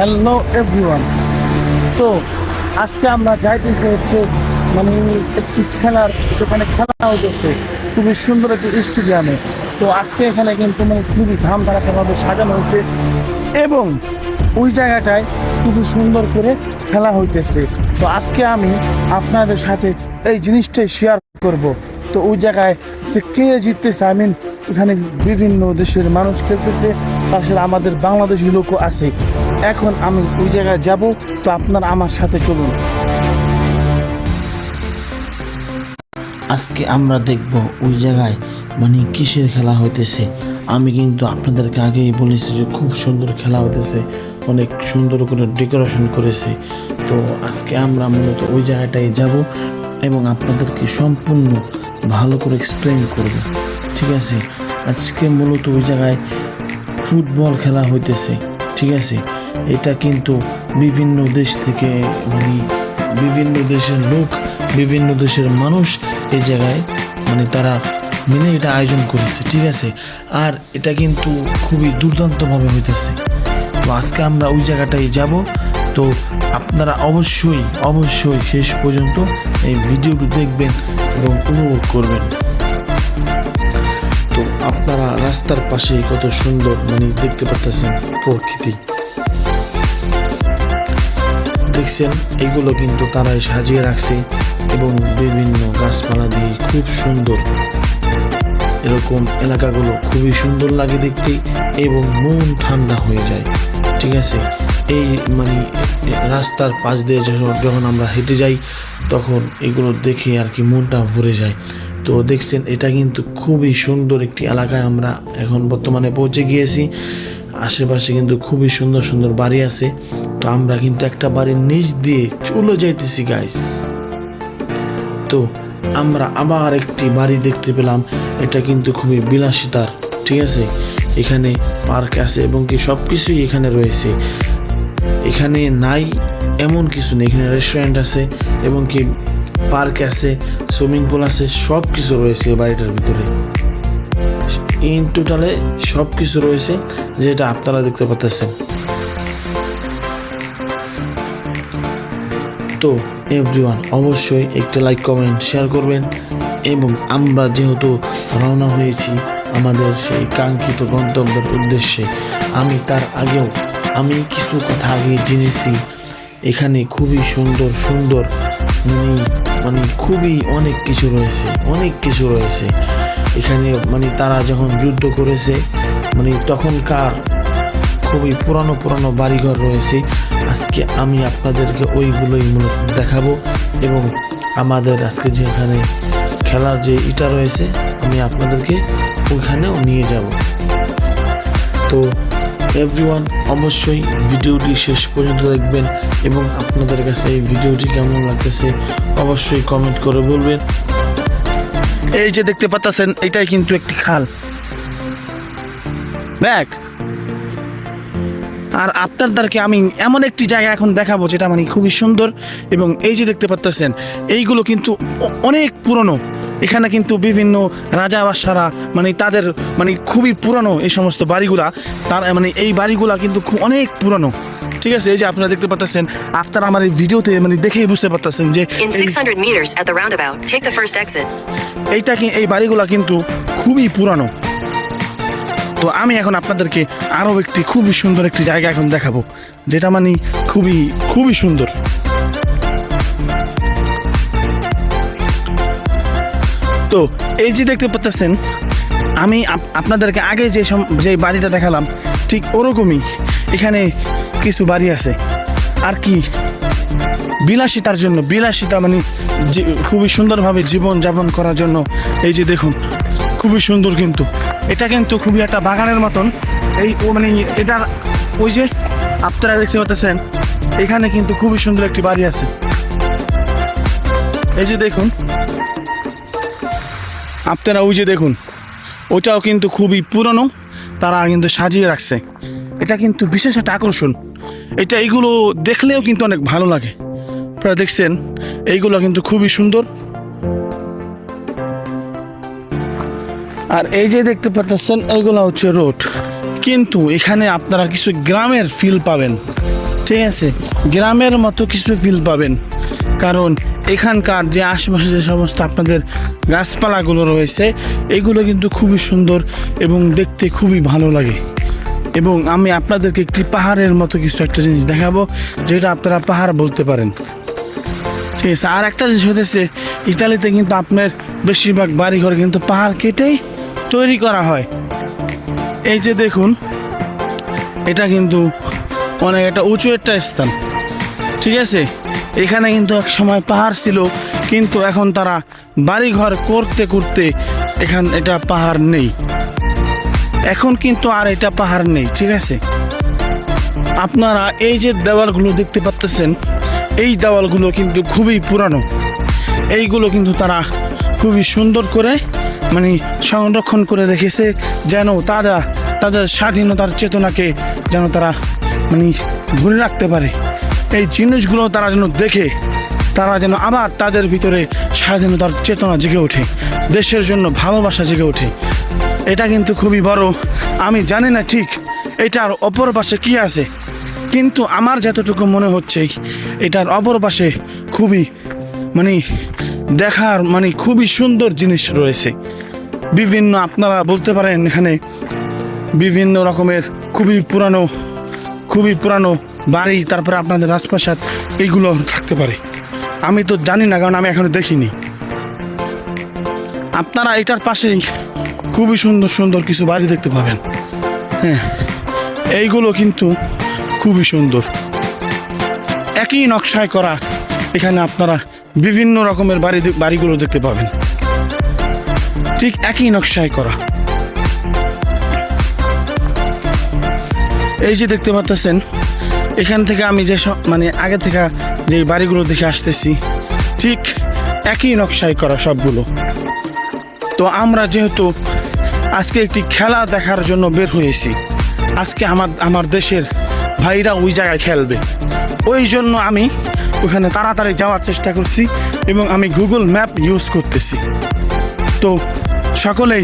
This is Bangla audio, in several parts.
Hello everyone. তো আজকে আমরা যাইতেছি হচ্ছে মানে একটি খেলার, যেখানে খেলা হইতেছে খুবই সুন্দর একটি স্টেডিয়ামে। তো আজকে এখানে কিন্তু মানে খুবই ধামধারাক্কাভাবে সাজানো হয়েছে এবং ওই জায়গাটায় খুবই সুন্দর করে খেলা হইতেছে। তো আজকে আমি আপনাদের সাথে এই জিনিসটাই শেয়ার করব। তো ওই জায়গায় যে কে জিততেছে, এখানে বিভিন্ন দেশের মানুষ খেলতেছে, তার সাথে আমাদের বাংলাদেশি লোকও আছে। এখন আমি ওই জায়গায় যাব, তো আপনারা আমার সাথে চলুন। আজকে আমরা দেখব ওই জায়গায় মানে কিসের খেলা হইতেছে। আমি কিন্তু আপনাদেরকে আগেই বলেছি যে খুব সুন্দর খেলা হইতেছে, অনেক সুন্দর করে ডেকোরেশন করেছে। তো আজকে আমরা মূলত ওই জায়গাটায় যাব এবং আপনাদেরকে সম্পূর্ণ ভালো করে এক্সপ্লেন করব, ঠিক আছে? আজকে মূলত ওই জায়গায় ফুটবল খেলা হইতেছে, ঠিক আছে? এটা কিন্তু বিভিন্ন দেশ থেকে মানে বিভিন্ন দেশের লোক, বিভিন্ন দেশের মানুষ এই জায়গায় মানে তারা মিলে এটা আয়োজন করেছে, ঠিক আছে? আর এটা কিন্তু খুবই দুর্দান্তভাবে হইতেছে। তো আজকে আমরা ওই জায়গাটায় যাব। তো আপনারা অবশ্যই অবশ্যই শেষ পর্যন্ত এই ভিডিওটি দেখবেন এবং উপভোগ করবেন। তো আপনারা রাস্তার পাশে কত সুন্দর মানে দেখতে পাচ্ছেন প্রকৃতি, দেখছেন? এগুলো কিন্তু তারাই সাজিয়ে রাখছে এবং বিভিন্ন গাছপালা দিয়ে খুব সুন্দর। এরকম এলাকাগুলো খুবই সুন্দর লাগে দেখতে এবং মন ঠান্ডা হয়ে যায়, ঠিক আছে? এই মানে রাস্তার পাশ দিয়ে যখন আমরা হেঁটে যাই তখন এগুলো দেখে আর কি মনটা ভরে যায়। তো দেখছেন, এটা কিন্তু খুবই সুন্দর একটি এলাকায় আমরা এখন বর্তমানে পৌঁছে গিয়েছি। আশেপাশে কিন্তু খুবই সুন্দর সুন্দর বাড়ি আছে। তো আমরা কিন্তু একটা বাড়ির নিচ দিয়ে চলে যাইতেছি গাইস। তো আমরা আবার একটি বাড়ি দেখতে পেলাম, এটা কিন্তু খুবই বিলাসিতার, ঠিক আছে? এখানে পার্ক আছে এবং কি সব কিছুই এখানে রয়েছে। এখানে নাই এমন কিছু নেই, এখানে রেস্টুরেন্ট আছে এবং কি পার্ক আছে, সুইমিং পুল আছে, সব কিছু রয়েছে এই বাড়িটার ভিতরে। ইন টোটালে সব কিছু রয়েছে, যেটা আপনারা দেখতে পাচ্ছেন। তো এভরিওয়ান অবশ্যই একটা লাইক কমেন্ট শেয়ার করবেন এবং আমরা যেহেতু রওনা হয়েছি আমাদের সেই কাঙ্ক্ষিত গন্তব্যের উদ্দেশ্যে, আমি তার আগেও আমি কিছু কথা আগে জেনেছি। এখানে খুবই সুন্দর সুন্দর মানে খুবই অনেক কিছু রয়েছে এখানে। মানে তারা যখন যুদ্ধ করেছে মানে তখনকার খুবই পুরানো বাড়িঘর রয়েছে। আজকে আমি আপনাদেরকে ওইগুলোই মূলত দেখাবো এবং আমাদের আজকে যেখানে খেলার যে ইটা রয়েছে আমি আপনাদেরকে ওইখানেও নিয়ে যাব। তো এভরিওয়ান অবশ্যই ভিডিওটি শেষ পর্যন্ত দেখবেন এবং আপনাদের কাছে এই ভিডিওটি কেমন লাগতেছে অবশ্যই কমেন্ট করে বলবেন। এই যে দেখতে পাচ্ছেন, এটাই কিন্তু একটি খাল দেখ। আর আপনাদেরকে আমি এমন একটি জায়গা এখন দেখাবো যেটা মানে খুবই সুন্দর এবং এই যে দেখতে পাচ্ছেন এইগুলো কিন্তু অনেক পুরনো। এখানে কিন্তু বিভিন্ন রাজা বাদশারা মানে তাদের মানে খুবই পুরনো এই সমস্ত বাড়িগুলা। তার মানে এই বাড়িগুলা কিন্তু অনেক পুরনো, ঠিক আছে? এই যে আপনারা দেখতে পাচ্ছেন, আপনারা আমার এই ভিডিওতে মানে দেখেই বুঝতে পারতেছেন যে এইটা কি এই বাড়িগুলা কিন্তু খুবই পুরনো। তো আমি এখন আপনাদেরকে আরও একটি খুবই সুন্দর একটি জায়গা এখন দেখাবো, যেটা মানে খুবই খুবই সুন্দর। তো এই যে দেখতে পাচ্ছেন, আমি আপনাদেরকে আগে যে বাড়িটা দেখালাম ঠিক ওরকমই এখানে কিছু বাড়ি আছে আর কি বিলাসিতার জন্য, বিলাসিতা মানে খুবই সুন্দরভাবে জীবন যাপন করার জন্য। এই যে দেখুন খুবই সুন্দর, কিন্তু এটা কিন্তু খুবই একটা বাগানের মতন। এই মানে এটা ওই যে আপনারা দেখতে পাচ্ছেন এখানে কিন্তু খুবই সুন্দর একটি বাড়ি আছে। এই যে দেখুন আপনারা, ওই যে দেখুন ওইটাও কিন্তু খুবই পুরনো, তারা কিন্তু সাজিয়ে রাখছে। এটা কিন্তু বিশেষ একটা আকর্ষণ। এইগুলো দেখলেও কিন্তু অনেক ভালো লাগে। আপনারা দেখছেন এইগুলো কিন্তু খুবই সুন্দর। আর এই যে দেখতে পাচ্ছেন এইগুলো হচ্ছে রোড, কিন্তু এখানে আপনারা কিছু গ্রামের ফিল পাবেন, ঠিক আছে, গ্রামের মতো কিছু ফিল পাবেন। কারণ এখানকার যে আশেপাশে যে সমস্ত আপনাদের গাছপালাগুলো রয়েছে এগুলো কিন্তু খুবই সুন্দর এবং দেখতে খুবই ভালো লাগে। এবং আমি আপনাদেরকে একটি পাহাড়ের মতো কিছু একটা জিনিস দেখাবো, যেটা আপনারা পাহাড় বলতে পারেন, ঠিক আছে। আর একটা জিনিস হতেছে, ইতালিতে কিন্তু আপনার বেশিরভাগ বাড়িঘর কিন্তু পাহাড় কেটেই তৈরি করা হয়। এই যে দেখুন, এটা কিন্তু অনেক একটা উঁচু একটা স্থান, ঠিক আছে। এখানে কিন্তু এক সময় পাহাড় ছিল, কিন্তু এখন তারা বাড়িঘর করতে করতে এটা পাহাড় নেই, এখন কিন্তু আর এটা পাহাড় নেই, ঠিক আছে। আপনারা এই যে দেওয়ালগুলো দেখতে পাচ্ছেন, এই দেওয়ালগুলো কিন্তু খুবই পুরানো। এইগুলো কিন্তু তারা খুবই সুন্দর করে মানে সংরক্ষণ করে রেখেছে, যেন তাদের স্বাধীনতার চেতনাকে যেন তারা মানে ধরে রাখতে পারে। এই জিনিসগুলো তারা যেন দেখে, তারা যেন আবার তাদের ভিতরে স্বাধীনতার চেতনা জেগে ওঠে, দেশের জন্য ভালোবাসা জেগে ওঠে। এটা কিন্তু খুবই বড়। আমি জানি না ঠিক এটার অপর পাশে কী আছে, কিন্তু আমার যতটুকু মনে হচ্ছে এটার অপর পাশে খুবই মানে দেখার মানে খুবই সুন্দর জিনিস রয়েছে। বিভিন্ন আপনারা বলতে পারেন এখানে বিভিন্ন রকমের খুবই পুরানো বাড়ি, তারপরে আপনাদের রাজপ্রাসাদ এইগুলো থাকতে পারে। আমি তো জানি না, কারণ আমি এখনো দেখিনি। আপনারা এটার পাশেই খুবই সুন্দর সুন্দর কিছু বাড়ি দেখতে পাবেন। হ্যাঁ, এইগুলো কিন্তু খুবই সুন্দর, একই নকশায় করা। এখানে আপনারা বিভিন্ন রকমের বাড়িগুলো দেখতে পাবেন, ঠিক একই নকশায় করা। এই যে দেখতে পাচ্ছেন, এখান থেকে আমি যে মানে আগে থেকে যে বাড়িগুলো দেখে আসতেছি, ঠিক একই নকশায় করা সবগুলো। তো আমরা যেহেতু আজকে একটি খেলা দেখার জন্য বের হয়েছি, আজকে আমার দেশের ভাইরা ওই জায়গায় খেলবে, ওই জন্য আমি ওখানে তাড়াতাড়ি যাওয়ার চেষ্টা করছি এবং আমি গুগল ম্যাপ ইউজ করতেছি। তো সকলেই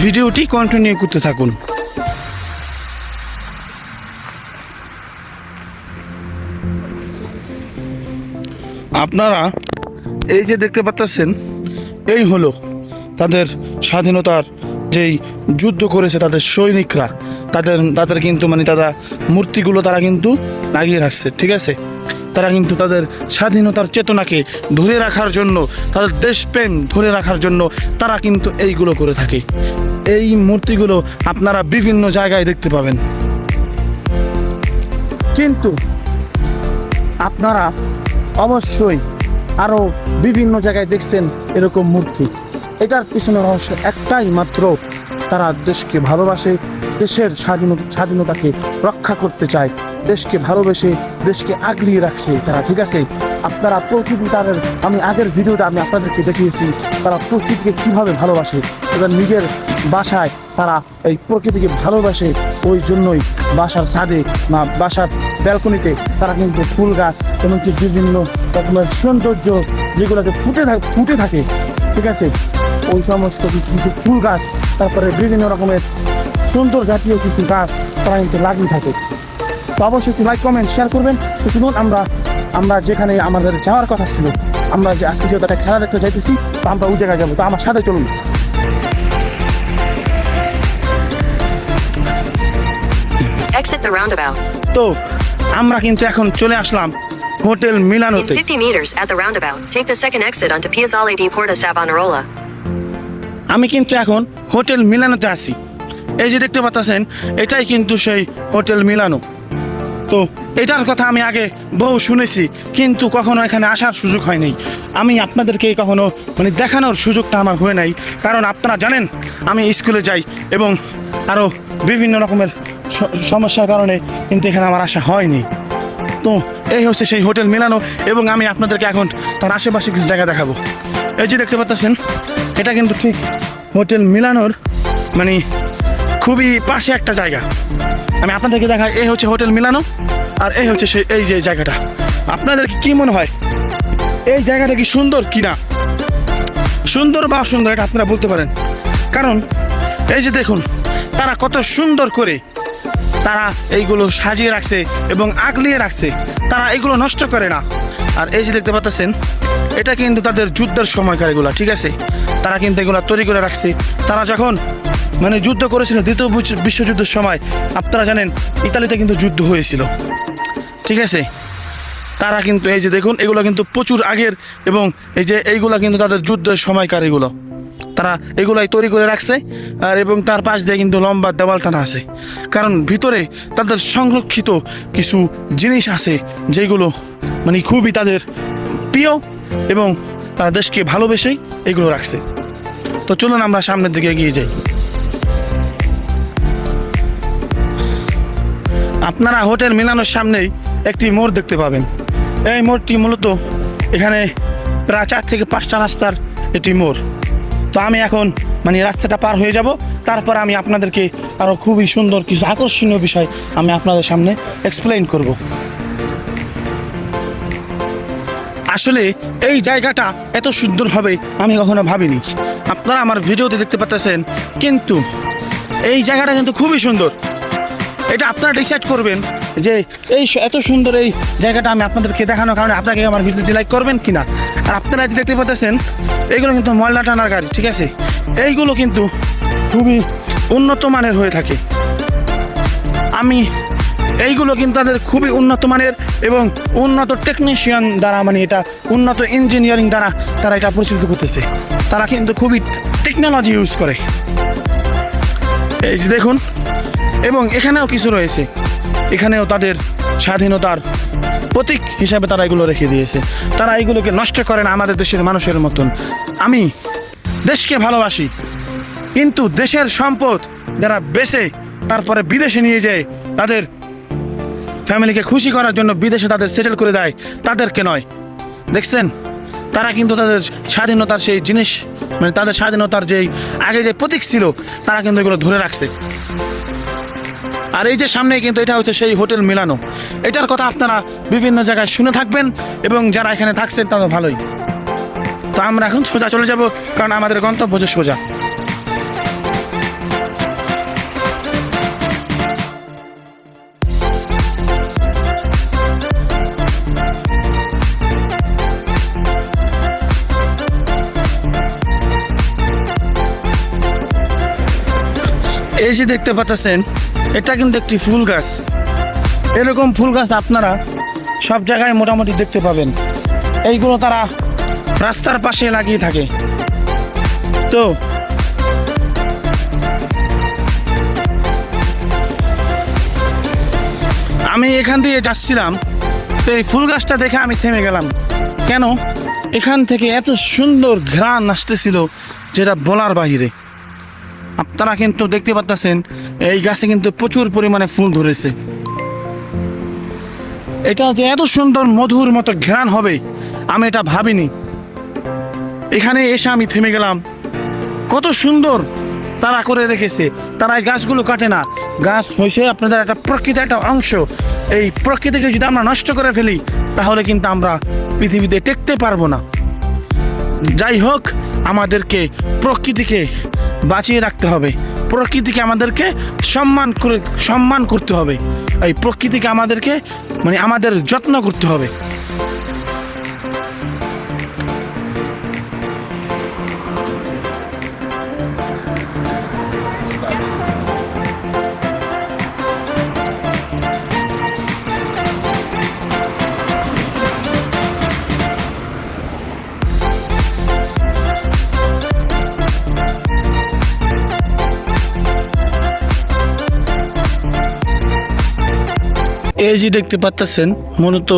ভিডিওটি কন্টিনিউ করতে থাকুন। আপনারা এই যে দেখতে পাচ্ছেন, এই হলো তাদের স্বাধীনতার যেই যুদ্ধ করেছে তাদের সৈনিকরা, তাদের কিন্তু মানে তারা মূর্তিগুলো তারা কিন্তু লাগিয়ে রাখছে, ঠিক আছে। তারা কিন্তু তাদের স্বাধীনতার চেতনাকে ধরে রাখার জন্য, তাদের দেশপ্রেম ধরে রাখার জন্য তারা কিন্তু এইগুলো করে থাকে। এই মূর্তিগুলো আপনারা বিভিন্ন জায়গায় দেখতে পাবেন, কিন্তু আপনারা অবশ্যই আরও বিভিন্ন জায়গায় দেখছেন এরকম মূর্তি। এটার পিছনে রহস্য একটাই মাত্র, তারা দেশকে ভালোবাসে, দেশের স্বাধীনতাকে রক্ষা করতে চায়, দেশকে ভালোবেসে দেশকে আগলিয়ে রাখছে তারা, ঠিক আছে। আপনারা প্রকৃতি, আমি আগের ভিডিওটা আমি আপনাদেরকে দেখিয়েছি তারা প্রকৃতিকে কীভাবে ভালোবাসে। তাদের নিজের বাসায় তারা এই প্রকৃতিকে ভালোবাসে, ওই জন্যই বাসার ছাদে বা বাসার ব্যালকনিতে তারা কিন্তু ফুল গাছ এমনকি বিভিন্ন রকমের সৌন্দর্য যেগুলোকে ফুটে থাকে, ঠিক আছে, ওই সমস্ত কিছু ফুল গাছ, তারপরে বিভিন্ন রকমের সুন্দর জাতীয় কিছু গাছ তারা কিন্তু লাগিয়ে থাকে। তো অবশ্যই একটু লাইক কমেন্ট শেয়ার করবেন। তো চলুন আমরা যেখানে আমাদের যাওয়ার কথা ছিল, আমরা যে আজকে যেহেতু একটা খেলা দেখতে যাইতেছি, তো আমরা ওই জায়গায় যাবো। তো আমার সাথে চলুন। Exit the roundabout. তো আমরা কিন্তু এখন চলে আসলাম hotel In মিলানোতে। 50 meters at the roundabout, take the second exit onto Piazzale di Porta Savonarola. আমি কিন্তু এখন হোটেল মিলানোতে আছি। এই যে দেখতে পাচ্ছেন, এটাই কিন্তু সেই হোটেল মিলানো। তো এটার কথা আমি আগে বহু শুনেছি, কিন্তু কখনো এখানে আসার সুযোগ হয় নাই। আমি আপনাদেরকে কখনো মানে দেখানোর সুযোগটা আমার হয়ে নাই, কারণ আপনারা জানেন আমি স্কুলে যাই এবং আরও বিভিন্ন রকমের সমস্যার কারণে কিন্তু এখানে আমার আসা হয়নি। তো এই হচ্ছে সেই হোটেল মিলানো, এবং আমি আপনাদেরকে এখন তার আশেপাশে কিছু জায়গা দেখাবো। এই যে দেখতে পাচ্ছেন, এটা কিন্তু ঠিক হোটেল মিলানোর মানে খুবই পাশে একটা জায়গা। আমি আপনাদেরকে দেখাই, এই হচ্ছে হোটেল মিলানো, আর এই হচ্ছে সেই এই যে জায়গাটা। আপনাদের কি মনে হয় এই জায়গাটা কি সুন্দর কি না? সুন্দর বা অসুন্দর এটা আপনারা বলতে পারেন, কারণ এই যে দেখুন তারা কত সুন্দর করে তারা এইগুলো সাজিয়ে রাখছে এবং আগলিয়ে রাখছে, তারা এগুলো নষ্ট করে না। আর এই যে দেখতে পাচ্ছেন, এটা কিন্তু তাদের যুদ্ধের সময়কার এগুলো, ঠিক আছে। তারা কিন্তু এগুলো তৈরি করে রাখছে। তারা যখন মানে যুদ্ধ করেছিল দ্বিতীয় বিশ্বযুদ্ধের সময়, আপনারা জানেন ইতালিতে কিন্তু যুদ্ধ হয়েছিল, ঠিক আছে। তারা কিন্তু এই যে দেখুন, এগুলো কিন্তু প্রচুর আগের, এবং এই যে এইগুলা কিন্তু তাদের যুদ্ধের সময়কার এগুলো, তারা এগুলাই তৈরি করে রাখছে। আর এবং তার পাশ দিয়ে কিন্তু লম্বা দেওয়াল টানা আছে, কারণ ভিতরে তাদের সংরক্ষিত কিছু জিনিস আছে যেগুলো মানে খুবই তাদের প্রিয়, এবং তারা দেশকে ভালোবেসেই এগুলো রাখছে। তো চলুন আমরা সামনের দিকে এগিয়ে যাই। আপনারা হোটেল মিলানোর সামনেই একটি মোড় দেখতে পাবেন। এই মোড়টি মূলত এখানে প্রায় 4 থেকে 5টা রাস্তার একটি মোড়। তো আমি এখন মানে রাস্তাটা পার হয়ে যাব, তারপর আমি আপনাদেরকে আরও খুবই সুন্দর কিছু আকর্ষণীয় বিষয় আমি আপনাদের সামনে এক্সপ্লেইন করব। আসলে এই জায়গাটা এত সুন্দর হবে আমি কখনো ভাবিনি। আপনারা আমার ভিডিওতে দেখতে পাচ্ছেন, কিন্তু এই জায়গাটা কিন্তু খুবই সুন্দর। এটা আপনারা ডিসাইড করবেন যে এই এত সুন্দর এই জায়গাটা আমি আপনাদেরকে দেখানোর কারণে আপনাকে আমার ভিডিওটি লাইক করবেন কিনা। আর আপনারা যে দেখতে পাচ্ছেন, এইগুলো কিন্তু ময়লা টানার গাড়ি, ঠিক আছে। এইগুলো কিন্তু খুবই উন্নত মানের হয়ে থাকে। আমি এইগুলো কিন্তু তাদের খুবই উন্নত মানের এবং উন্নত টেকনিশিয়ান দ্বারা, মানে এটা উন্নত ইঞ্জিনিয়ারিং দ্বারা তারা এটা পরিচালিত করতেছে। তারা কিন্তু খুবই টেকনোলজি ইউজ করে। এই যে দেখুন, এবং এখানেও কিছু রয়েছে, এখানেও তাদের স্বাধীনতার প্রতীক হিসাবে তারা এগুলো রেখে দিয়েছে। তারা এগুলোকে নষ্ট করে না আমাদের দেশের মানুষের মতন। আমি দেশকে ভালোবাসি, কিন্তু দেশের সম্পদ যারা বেচে তারপরে বিদেশে নিয়ে যায়, তাদের ফ্যামিলিকে খুশি করার জন্য বিদেশে তাদের সেটেল করে দেয়, তাদেরকে নয়। দেখছেন, তারা কিন্তু তাদের স্বাধীনতার সেই জিনিস, মানে তাদের স্বাধীনতার যেই আগে যে প্রতীক ছিল, তারা কিন্তু এগুলো ধরে রাখছে। আর এই যে সামনে কিন্তু এটা হচ্ছে সেই হোটেল মিলানো। এটার কথা আপনারা বিভিন্ন জায়গায় শুনে থাকবেন, এবং যারা এখানে থাকছেন তাদের ভালোই। তো আমরা এখন সোজা চলে যাব, কারণ আমাদের গন্তব্য যে সোজা। এই যে দেখতে পাচ্ছেন, এটা কিন্তু একটি ফুল গাছ। এরকম ফুল গাছ আপনারা সব জায়গায় মোটামুটি দেখতে পাবেন। এইগুলো তারা রাস্তার পাশে লাগিয়ে থাকে। তো আমি এখান দিয়ে যাচ্ছিলাম, তো এই ফুল গাছটা দেখে আমি থেমে গেলাম। কেন? এখান থেকে এত সুন্দর ঘ্রাণ আসতেছিল যেটা বলার বাহিরে। আপনারা কিন্তু দেখতে পাচ্ছেন, এই গাছে কিন্তু প্রচুর পরিমাণে ফুল ধরেছে। এটা যে এত সুন্দর মধুর মতো ঘ্রাণ হবে আমি এটা ভাবিনি। এখানে এসে আমি থেমে গেলাম, কত সুন্দর তারা করে রেখেছে। তারা এই গাছগুলো কাটে না। গাছ হয়েছে আপনাদের একটা প্রকৃতির একটা অংশ। এই প্রকৃতিকে যদি আমরা নষ্ট করে ফেলি, তাহলে কিন্তু আমরা পৃথিবীতে টেকতে পারবো না। যাই হোক, আমাদেরকে প্রকৃতিকে বাঁচিয়ে রাখতে হবে, প্রকৃতিকে আমাদেরকে সম্মান করতে হবে। এই প্রকৃতিকে আমাদেরকে মানে আমাদের যত্ন করতে হবে। এই যে দেখতে পাচ্ছেন, মূলত